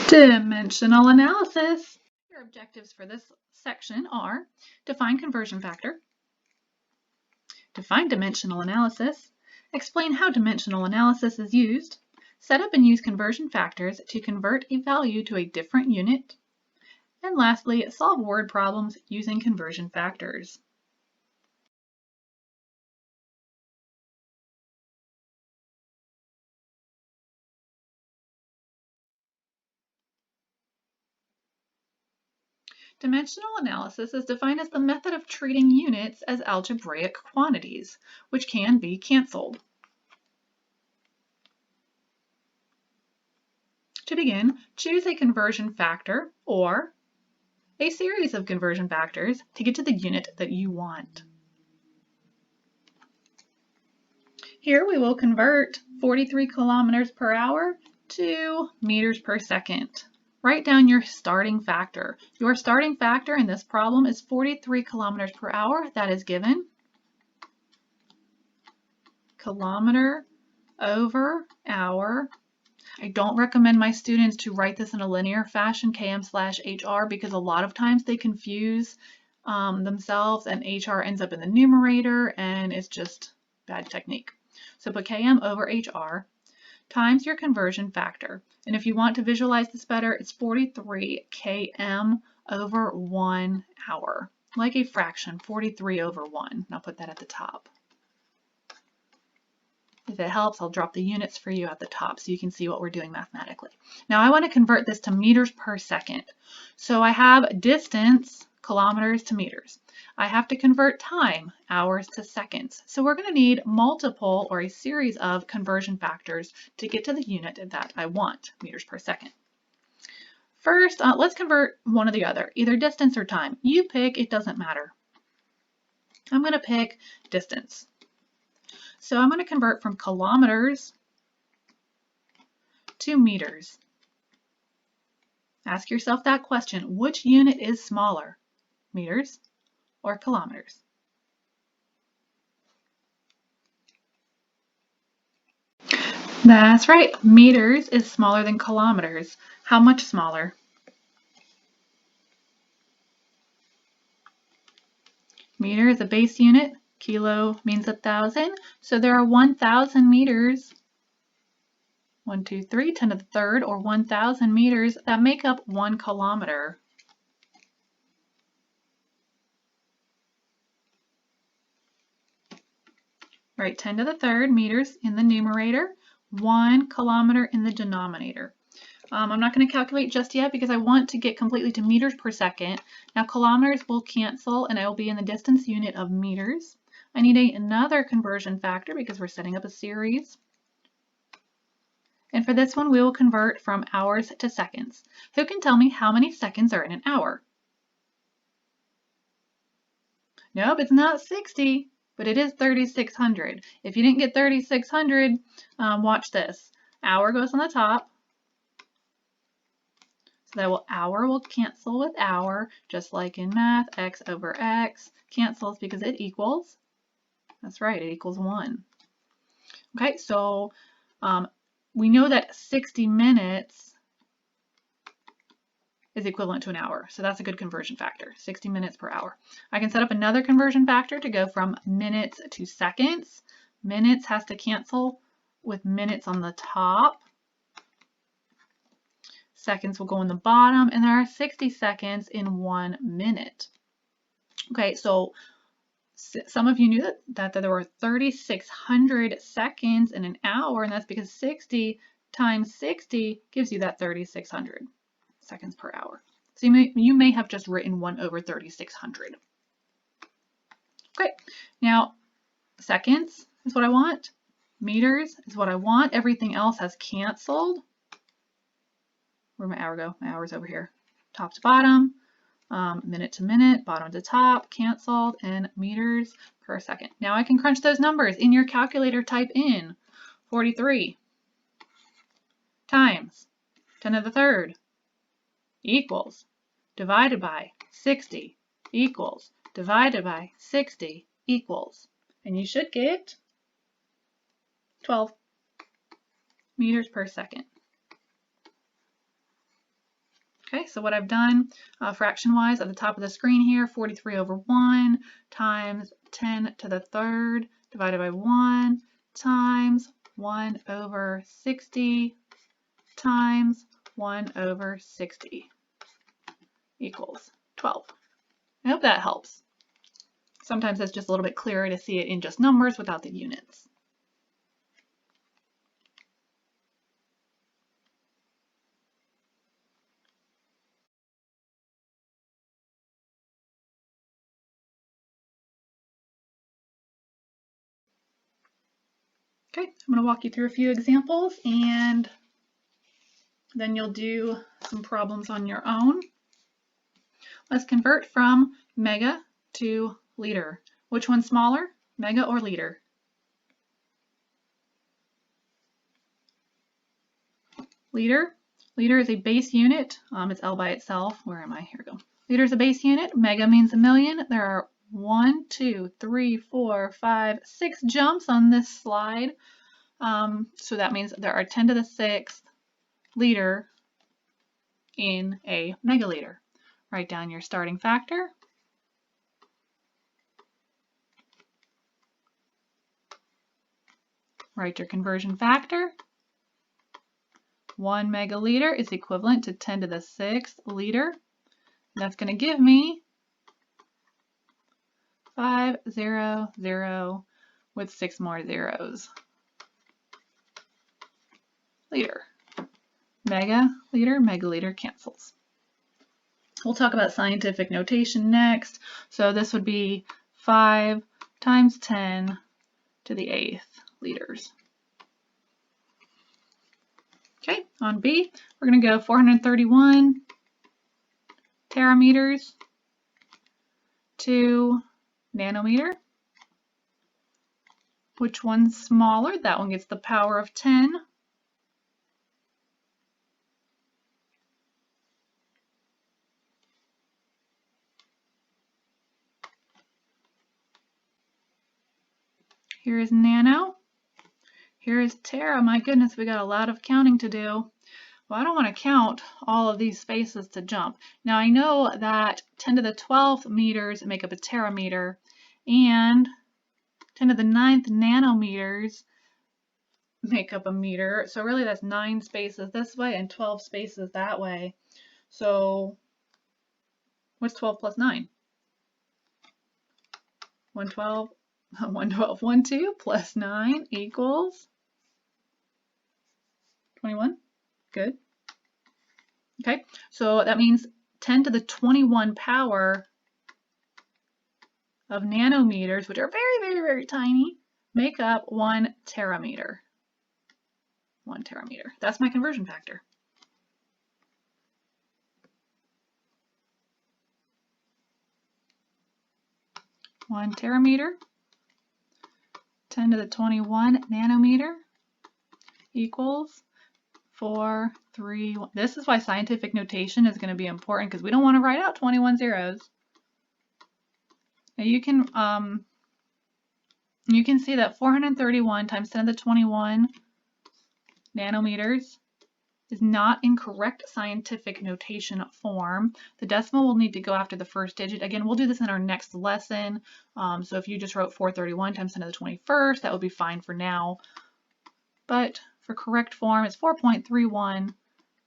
Dimensional analysis. Your objectives for this section are define conversion factor, define dimensional analysis, explain how dimensional analysis is used, set up and use conversion factors to convert a value to a different unit, and lastly, solve word problems using conversion factors. Dimensional analysis is defined as the method of treating units as algebraic quantities, which can be canceled. To begin, choose a conversion factor or a series of conversion factors to get to the unit that you want. Here we will convert 43 kilometers per hour to meters per second. Write down your starting factor. Your starting factor in this problem is 43 kilometers per hour. That is given. Kilometer over hour. I don't recommend my students to write this in a linear fashion, km/hr, because a lot of times they confuse themselves and hr ends up in the numerator and it's just bad technique. So put km over hr times your conversion factor. And if you want to visualize this better, it's 43 km over 1 hour, like a fraction, 43 over 1. And I'll put that at the top. If it helps, I'll drop the units for you at the top so you can see what we're doing mathematically. Now I want to convert this to meters per second. So I have distance, kilometers to meters. I have to convert time, hours to seconds. So we're going to need multiple or a series of conversion factors to get to the unit that I want, meters per second. First, let's convert one or the other, either distance or time. You pick, it doesn't matter. I'm going to pick distance. So I'm going to convert from kilometers to meters. Ask yourself that question, which unit is smaller, meters or kilometers? That's right, meters is smaller than kilometers. How much smaller? Meter is a base unit, kilo means 1,000, so there are 1,000 meters, 1, 2, 3, 10 to the third, or 1,000 meters that make up 1 kilometer. Right, 10 to the third meters in the numerator, 1 kilometer in the denominator. I'm not going to calculate just yet because I want to get completely to meters per second. Now kilometers will cancel and I will be in the distance unit of meters. I need another conversion factor because we're setting up a series. And for this one, we will convert from hours to seconds. Who can tell me how many seconds are in an hour? Nope, it's not 60. But it is 3,600. If you didn't get 3,600, watch this. Hour goes on the top. So that hour will cancel with hour, just like in math, x over x cancels because it equals. That's right, it equals 1. Okay, so we know that 60 minutes is equivalent to an hour. So that's a good conversion factor, 60 minutes per hour. I can set up another conversion factor to go from minutes to seconds. Minutes has to cancel with minutes on the top. Seconds will go on the bottom, and there are 60 seconds in 1 minute. Okay, so some of you knew that there were 3,600 seconds in an hour, and that's because 60 times 60 gives you that 3,600. Seconds per hour. So you may have just written 1 over 3,600. Okay, now seconds is what I want. Meters is what I want. Everything else has canceled. Where'd my hour go? My hour's over here. Top to bottom, minute to minute, bottom to top, canceled, and meters per second. Now I can crunch those numbers. In your calculator, type in 43 times 10 to the third equals divided by 60 equals divided by 60 equals, and you should get 12 meters per second. Okay, so what I've done fraction-wise at the top of the screen here, 43 over 1 times 10 to the third divided by 1 times 1 over 60 times 1 over 60 equals 12. I hope that helps. Sometimes it's just a little bit clearer to see it in just numbers without the units. Okay, I'm going to walk you through a few examples and then you'll do some problems on your own. Let's convert from mega to liter. Which one's smaller, mega or liter? Liter. Liter is a base unit. It's L by itself. Where am I? Here we go. Liter is a base unit. Mega means a million. There are 1, 2, 3, 4, 5, 6 jumps on this slide. So that means there are 10 to the 6th liter in a megaliter. Write down your starting factor. Write your conversion factor. 1 megaliter is equivalent to 10 to the 6th liter. That's going to give me 500 with 6 more zeros. Liter. Megaliter cancels. We'll talk about scientific notation next. So this would be 5 times 10 to the 8th liters. Okay, on B, we're going to go 431 terameters to nanometer. Which one's smaller? That one gets the power of 10. Here is nano. Here is tera. My goodness, we got a lot of counting to do. Well, I don't want to count all of these spaces to jump. Now I know that 10 to the 12th meters make up a terameter, and 10 to the 9th nanometers make up a meter. So really that's 9 spaces this way and 12 spaces that way. So what's 12 plus 9? 112. 12 plus 9 equals 21. Good. Okay, so that means 10 to the 21 power of nanometers, which are very tiny, make up 1 terameter. 1 terameter. That's my conversion factor. One terameter, 10 to the 21 nanometer equals 4, 3, 1. This is why scientific notation is going to be important, because we don't want to write out 21 zeros. Now you can see that 431 times 10 to the 21 nanometers is not in correct scientific notation form. The decimal will need to go after the first digit. Again, we'll do this in our next lesson. So if you just wrote 431 times 10 to the 21st, that would be fine for now. But for correct form, it's 4.31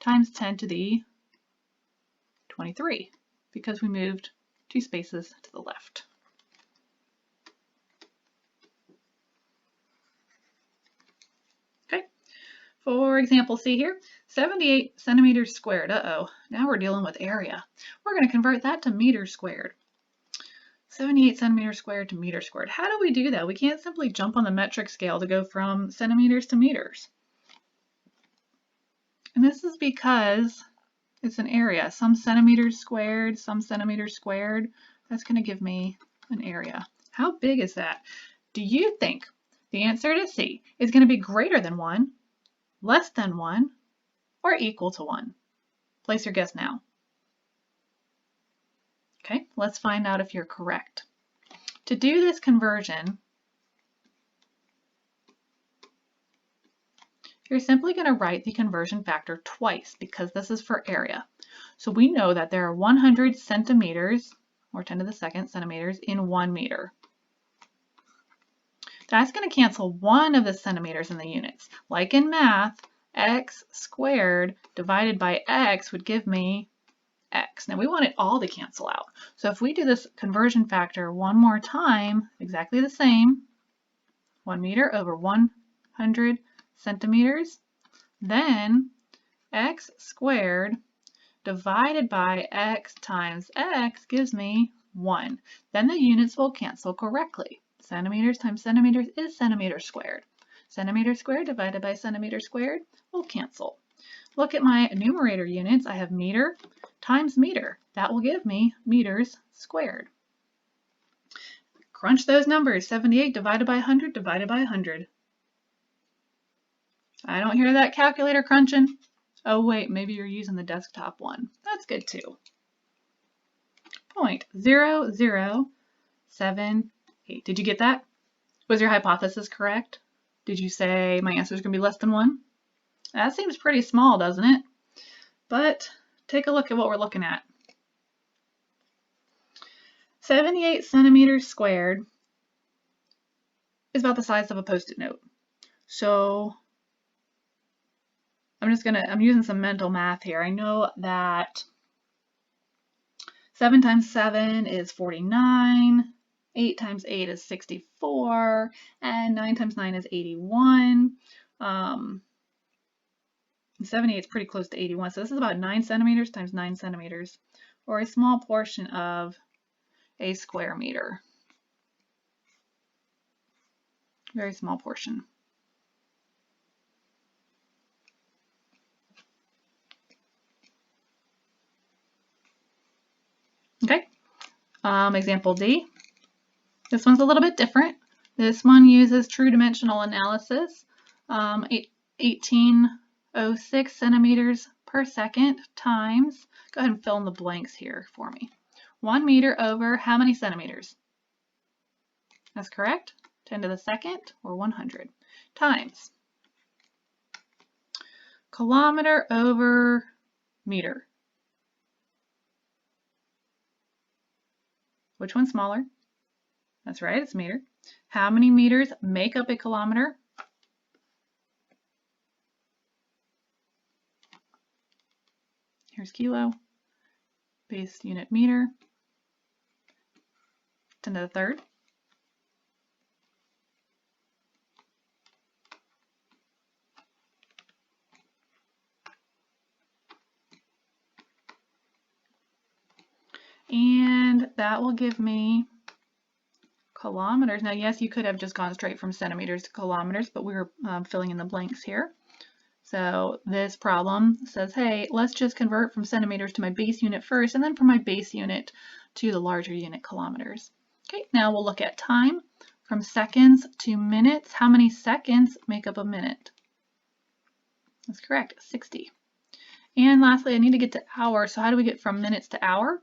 times 10 to the 23, because we moved 2 spaces to the left. Okay, for example C here, 78 centimeters squared. Uh-oh, now we're dealing with area. We're going to convert that to meters squared. 78 centimeters squared to meters squared. How do we do that? We can't simply jump on the metric scale to go from centimeters to meters. And this is because it's an area. Some centimeters squared, some centimeters squared. That's going to give me an area. How big is that? Do you think the answer to C is going to be greater than 1, less than 1, or equal to 1? Place your guess now. Okay, let's find out if you're correct. To do this conversion, you're simply going to write the conversion factor twice because this is for area. So we know that there are 100 centimeters, or 10 to the second centimeters, in 1 meter. That's going to cancel one of the centimeters in the units. Like in math, x squared divided by x would give me x. Now we want it all to cancel out. So if we do this conversion factor one more time, exactly the same, 1 meter over 100 centimeters, then x squared divided by x times x gives me 1. Then the units will cancel correctly. Centimeters times centimeters is centimeters squared. Centimeters squared divided by centimeters squared will cancel. Look at my numerator units. I have meter times meter. That will give me meters squared. Crunch those numbers. 78 divided by 100 divided by 100. I don't hear that calculator crunching. Oh wait, maybe you're using the desktop one. That's good too. 0.0078. Did you get that? Was your hypothesis correct? Did you say my answer is going to be less than 1? That seems pretty small, doesn't it? But take a look at what we're looking at. 78 centimeters squared is about the size of a Post-it note. So I'm using some mental math here. I know that 7 times 7 is 49, 8 times 8 is 64, and 9 times 9 is 81. 78 is pretty close to 81, so this is about 9 centimeters times 9 centimeters, or a small portion of a square meter. Very small portion. Okay, example D. This one's a little bit different. This one uses true dimensional analysis. 1806 centimeters per second times, go ahead and fill in the blanks here for me. 1 meter over how many centimeters? That's correct. 10 to the second, or 100, times kilometer over meter. Which one's smaller? That's right, it's meter. How many meters make up a kilometer? Here's kilo, base unit meter, 10 to the third. And that will give me kilometers. Now, yes, you could have just gone straight from centimeters to kilometers, but we were filling in the blanks here. So this problem says, hey, let's just convert from centimeters to my base unit first, and then from my base unit to the larger unit, kilometers. Okay, now we'll look at time. From seconds to minutes, how many seconds make up a minute? That's correct, 60. And lastly, I need to get to hour. So how do we get from minutes to hour?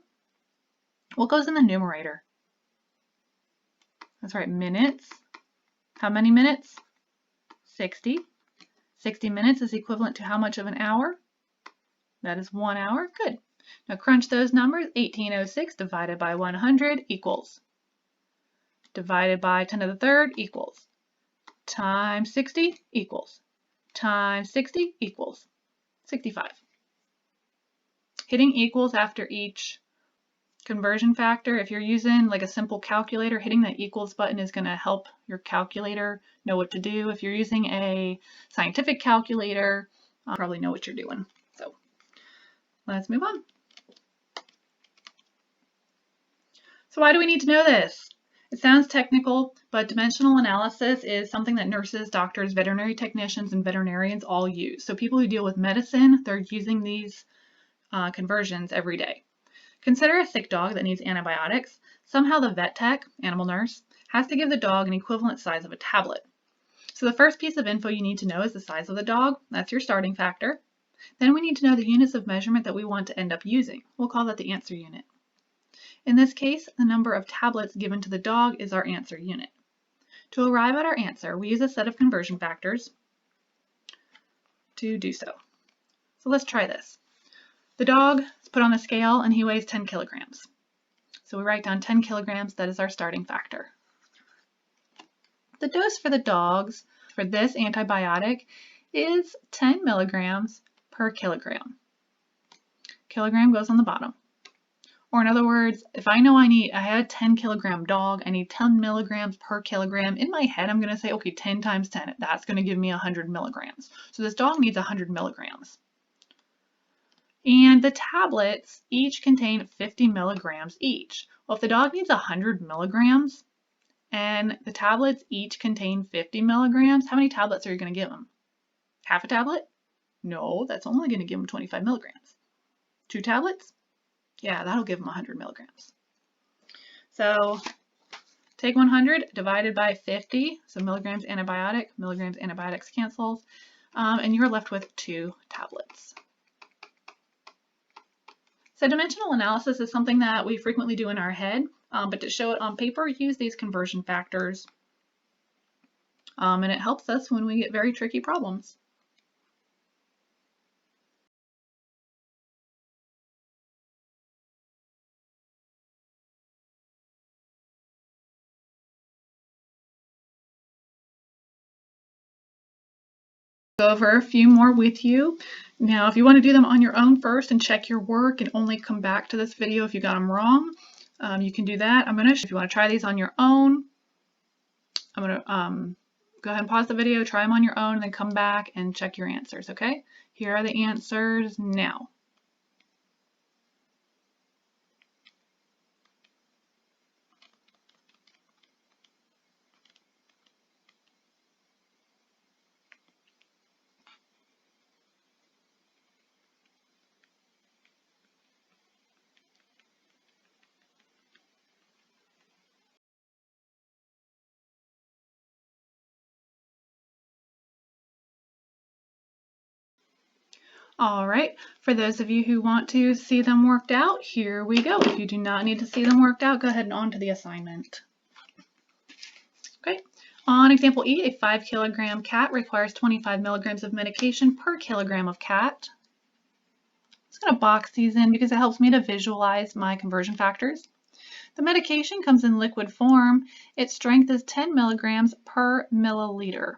What goes in the numerator? That's right, minutes. How many minutes? 60. 60 minutes is equivalent to how much of an hour? That is 1 hour. Good. Now crunch those numbers. 1806 divided by 100 equals. Divided by 10 to the third equals. Times 60 equals. Times 60 equals 65. Hitting equals after each conversion factor, if you're using like a simple calculator, hitting that equals button is going to help your calculator know what to do. If you're using a scientific calculator, you probably know what you're doing. So let's move on. So why do we need to know this? It sounds technical, but dimensional analysis is something that nurses, doctors, veterinary technicians, and veterinarians all use. So people who deal with medicine, they're using these conversions every day. Consider a sick dog that needs antibiotics. Somehow the vet tech, animal nurse, has to give the dog an equivalent size of a tablet. So the first piece of info you need to know is the size of the dog. That's your starting factor. Then we need to know the units of measurement that we want to end up using. We'll call that the answer unit. In this case, the number of tablets given to the dog is our answer unit. To arrive at our answer, we use a set of conversion factors. to do so. So let's try this. The dog is put on the scale and he weighs 10 kilograms. So we write down 10 kilograms, that is our starting factor. The dose for the dogs for this antibiotic is 10 milligrams per kilogram. Kilogram goes on the bottom. Or in other words, if I know I had a 10 kilogram dog, I need 10 milligrams per kilogram. In my head, I'm going to say, okay, 10 times 10, that's going to give me 100 milligrams. So this dog needs 100 milligrams. And the tablets each contain 50 milligrams each. Well, if the dog needs 100 milligrams and the tablets each contain 50 milligrams, how many tablets are you going to give him? Half a tablet? No, that's only going to give him 25 milligrams. 2 tablets? Yeah, that'll give them 100 milligrams. So take 100 divided by 50, so milligrams antibiotics cancels, and you're left with 2 tablets. So dimensional analysis is something that we frequently do in our head, but to show it on paper, use these conversion factors, and it helps us when we get very tricky problems. Go over a few more with you. Now, if you want to do them on your own first and check your work and only come back to this video if you got them wrong, you can do that. If you want to try these on your own, I'm going to go ahead and pause the video, try them on your own, and then come back and check your answers, okay? Here are the answers now. All right, for those of you who want to see them worked out, here we go. If you do not need to see them worked out, go ahead and on to the assignment. Okay, on example E, a 5 kilogram cat requires 25 milligrams of medication per kilogram of cat. I'm just going to box these in because it helps me to visualize my conversion factors. The medication comes in liquid form. Its strength is 10 milligrams per milliliter.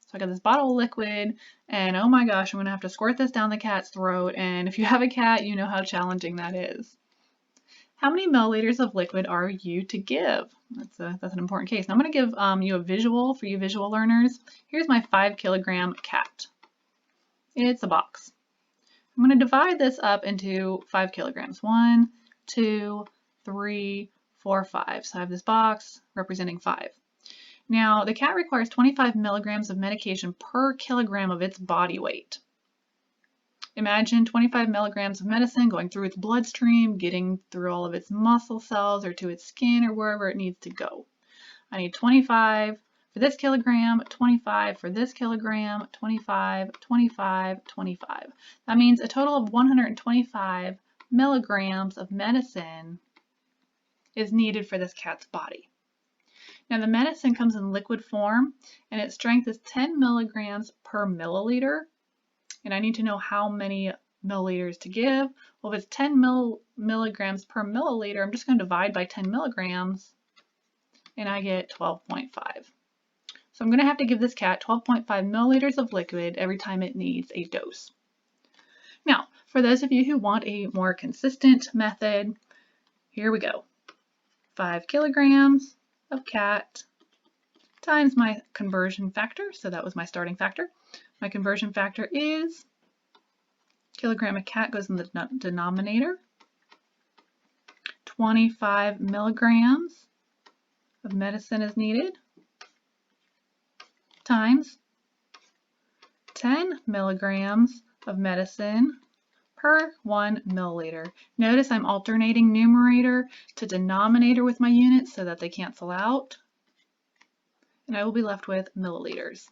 So I got this bottle of liquid, and oh my gosh, I'm going to have to squirt this down the cat's throat, and if you have a cat, you know how challenging that is. How many milliliters of liquid are you to give? That's an important case. Now I'm going to give you a visual for you visual learners. Here's my 5 kilogram cat. It's a box. I'm going to divide this up into 5 kilograms. 1, 2, 3, 4, 5. So I have this box representing 5. Now, the cat requires 25 milligrams of medication per kilogram of its body weight. Imagine 25 milligrams of medicine going through its bloodstream, getting through all of its muscle cells or to its skin or wherever it needs to go. I need 25 for this kilogram, 25 for this kilogram, 25, 25, 25. That means a total of 125 milligrams of medicine is needed for this cat's body. Now the medicine comes in liquid form and its strength is 10 milligrams per milliliter. And I need to know how many milliliters to give. Well, if it's 10 milligrams per milliliter, I'm just going to divide by 10 milligrams and I get 12.5. So I'm going to have to give this cat 12.5 milliliters of liquid every time it needs a dose. Now, for those of you who want a more consistent method, here we go. 5 kilograms of cat times my conversion factor. So that was my starting factor. My conversion factor is kilogram of cat goes in the denominator. 25 milligrams of medicine is needed times 10 milligrams of medicine per 1 milliliter. Notice I'm alternating numerator to denominator with my units so that they cancel out. And I will be left with milliliters.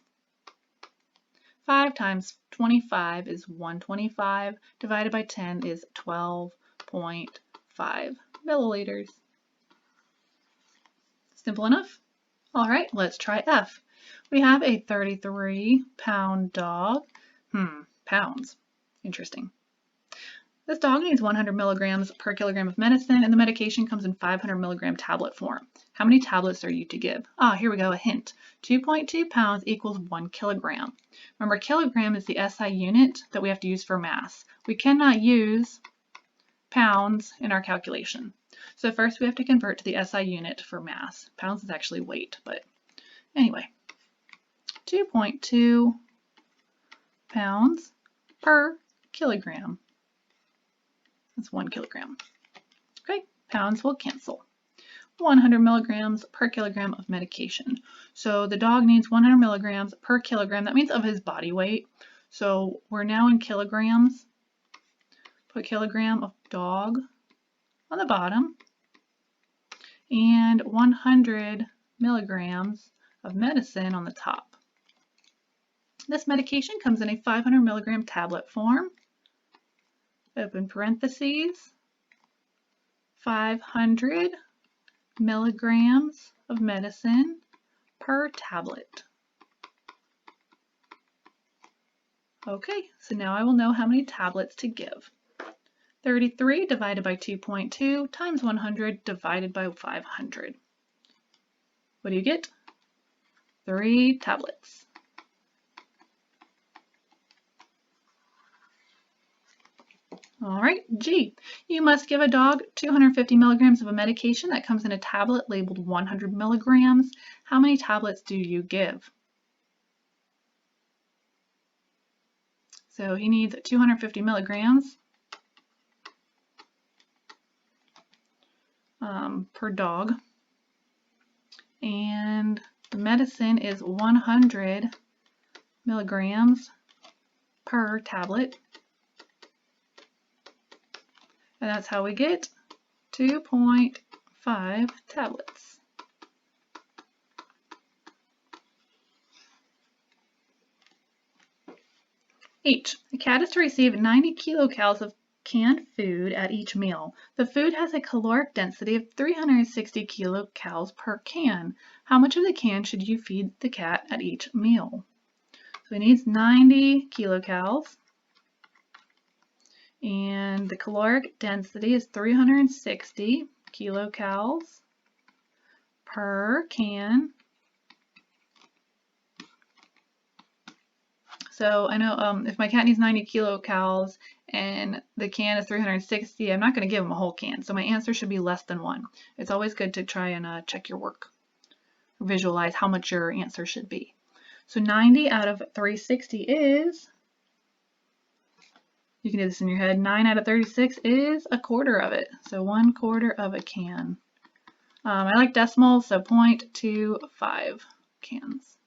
5 times 25 is 125, divided by 10 is 12.5 milliliters. Simple enough? All right, let's try F. We have a 33-pound dog. pounds. Interesting. This dog needs 100 milligrams per kilogram of medicine, and the medication comes in 500 milligram tablet form. How many tablets are you to give? Here we go, a hint. 2.2 pounds equals 1 kilogram. Remember, kilogram is the SI unit that we have to use for mass. We cannot use pounds in our calculation. So first we have to convert to the SI unit for mass. Pounds is actually weight, but anyway. 2.2 pounds per kilogram. That's 1 kilogram. Okay, pounds will cancel. 100 milligrams per kilogram of medication. So the dog needs 100 milligrams per kilogram. That means of his body weight. So we're now in kilograms. Put kilogram of dog on the bottom and 100 milligrams of medicine on the top. This medication comes in a 500 milligram tablet form. Open parentheses, 500 milligrams of medicine per tablet. Okay, so now I will know how many tablets to give. 33 divided by 2.2 times 100 divided by 500. What do you get? 3 tablets. All right, G. You must give a dog 250 milligrams of a medication that comes in a tablet labeled 100 milligrams. How many tablets do you give? So he needs 250 milligrams per dog. And the medicine is 100 milligrams per tablet. And that's how we get 2.5 tablets. H. A cat is to receive 90 kilocalories of canned food at each meal. The food has a caloric density of 360 kilocalories per can. How much of the can should you feed the cat at each meal? So he needs 90 kilocalories. And the caloric density is 360 kilocalories per can. So I know if my cat needs 90 kilocalories and the can is 360, I'm not going to give him a whole can. So my answer should be less than 1. It's always good to try and check your work. Visualize how much your answer should be. So 90 out of 360 is, you can do this in your head, 9 out of 36 is a quarter of it. So 1/4 of a can. I like decimals, so 0.25 cans.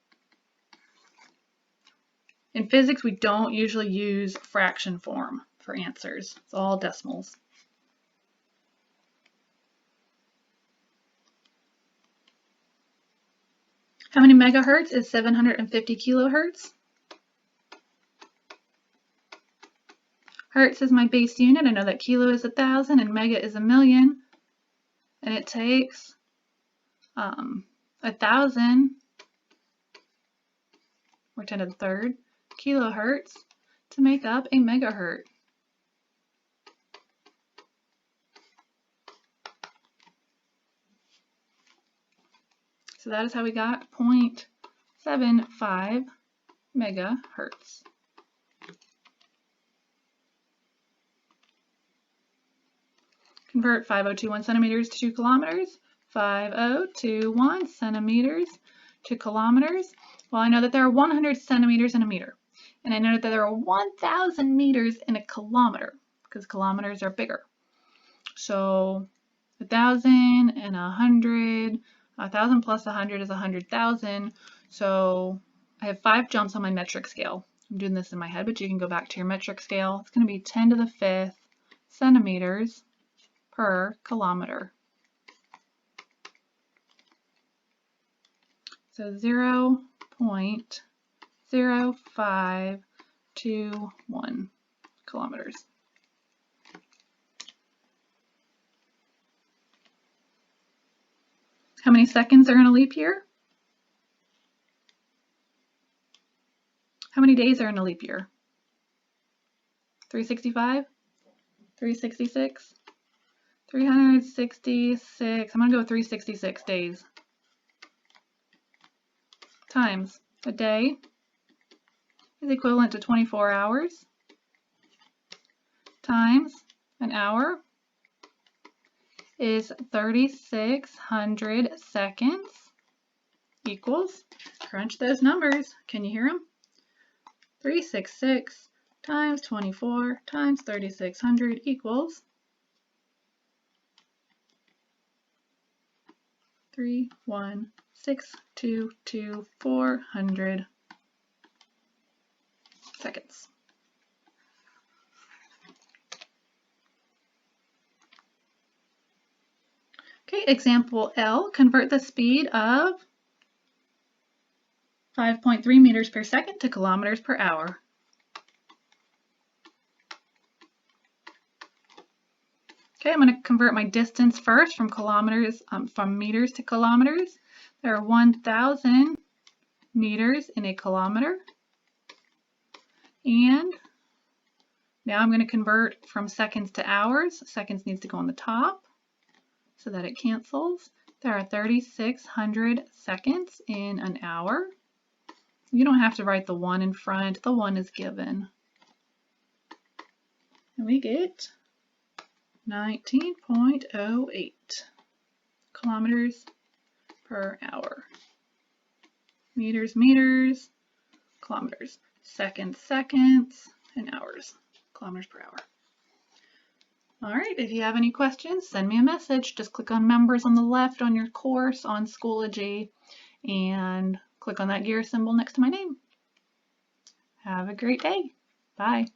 In physics, we don't usually use fraction form for answers. It's all decimals. How many megahertz is 750 kilohertz? Hertz is my base unit. I know that kilo is 1,000 and mega is 1,000,000. And it takes 1,000, or 10 to the third, kilohertz to make up a megahertz. So that is how we got 0.75 megahertz. Convert 5021 centimeters to kilometers. 5021 centimeters to kilometers. Well, I know that there are 100 centimeters in a meter. And I know that there are 1,000 meters in a kilometer, because kilometers are bigger. So 1,000 and 100, 1,000 plus 100 is 100,000. So I have 5 jumps on my metric scale. I'm doing this in my head, but you can go back to your metric scale. It's going to be 10 to the 5th centimeters per kilometer. So 0.0521 kilometers. How many seconds are in a leap year? How many days are in a leap year? 365? 366? 366. I'm going to go 366 days. Times a day is equivalent to 24 hours. Times an hour is 3,600 seconds equals, crunch those numbers. Can you hear them? 366 times 24 times 3,600 equals 3,162,400 seconds. Okay, example L, convert the speed of 5.3 meters per second to kilometers per hour. Okay, I'm going to convert my distance first from meters to kilometers. There are 1,000 meters in a kilometer. And now I'm going to convert from seconds to hours. Seconds needs to go on the top so that it cancels. There are 3,600 seconds in an hour. You don't have to write the 1 in front. The 1 is given. And we get 19.08 kilometers per hour. Meters, meters, kilometers. Seconds, seconds, and hours. Kilometers per hour. All right, if you have any questions, send me a message. Just click on Members on the left on your course on Schoology and click on that gear symbol next to my name. Have a great day. Bye.